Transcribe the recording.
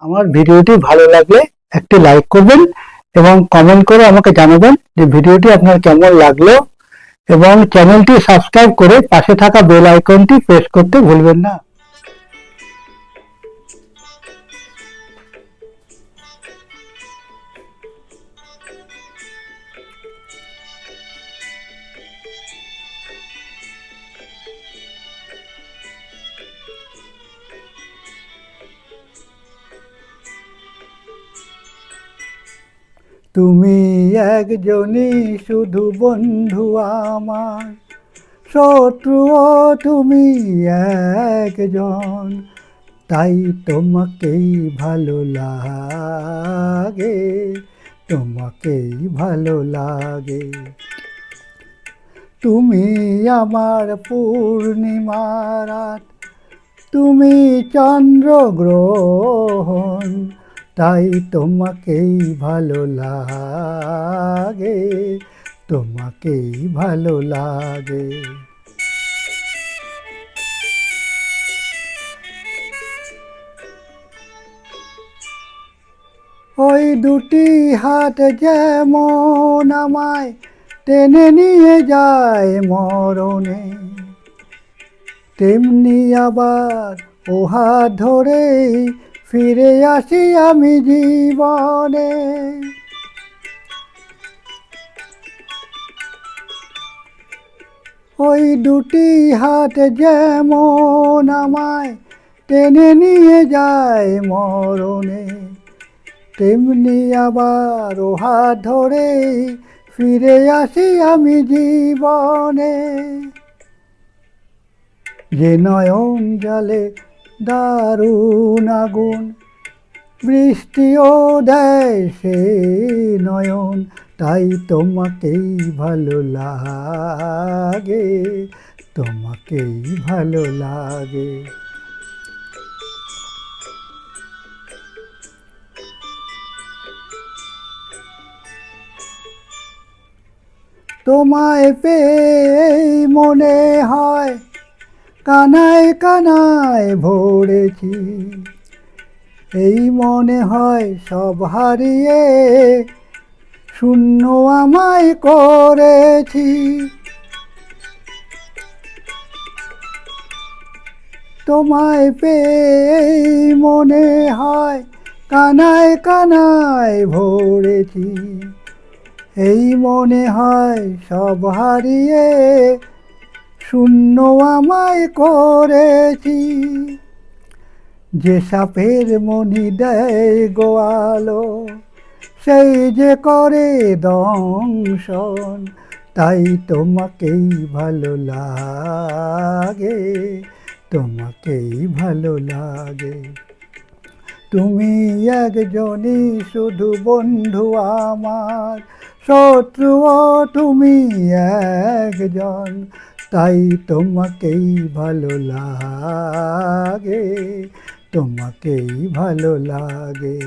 আমার ভিডিওটি ভালো লাগলে একটি লাইক করবেন এবং কমেন্ট করে আমাকে জানাবেন যে ভিডিওটি আপনার কেমন লাগলো, এবং চ্যানেলটি সাবস্ক্রাইব করে পাশে থাকা বেল আইকনটি প্রেস করতে ভুলবেন না। তুমি একজনই শুধু বন্ধু আমার, শত্রুও তুমি একজন, তাই তোমাকেই ভালো লাগে, তোমাকেই ভালো লাগে। তুমি আমার পূর্ণিমা রাত, তুমি চন্দ্রগ্রহণ, তাই তোমাকেই ভালো লাগে, তোমাকেই ভালো লাগে। ওই দুটি হাত যেমন আমায় টেনে নিয়ে যায় মরণে, তেমনি আবার ও হাত ধরেই ফিরে আসি আমি জীবনে। ওই দুটি হাত যেমন আমায় টেনে নিয়ে যায় মরণে, তেমনি আবার ও হাত ধরেই ফিরে আসি আমি জীবনে। যে নয়ন জলে দারুণ আগুন, বৃষ্টিও দেয় সে নয়ন, তাই তোমাকেই ভালো লাগে, তোমাকেই ভালো লাগে। তোমায় পেয়ে মনে হয় কানায় কানায় ভরেছি, এই মনে হয় সব হারিয়ে শূন্য আমায় করেছি। তোমায় পেয়ে মনে হয় কানায় কানায় ভরেছি, এই মনে হয় সব হারিয়ে শূন্য আমায় করেছি। যে সাপের মনি দেয় গোয়ালো, সেই যে করে দংশন, তাই তোমাকেই ভালো লাগে, তোমাকেই ভালো লাগে। তুমি একজনই শুধু বন্ধু আমার, শত্রুও তুমি একজন, তাই তোমাকেই ভালো লাগে, তোমাকেই ভালো লাগে।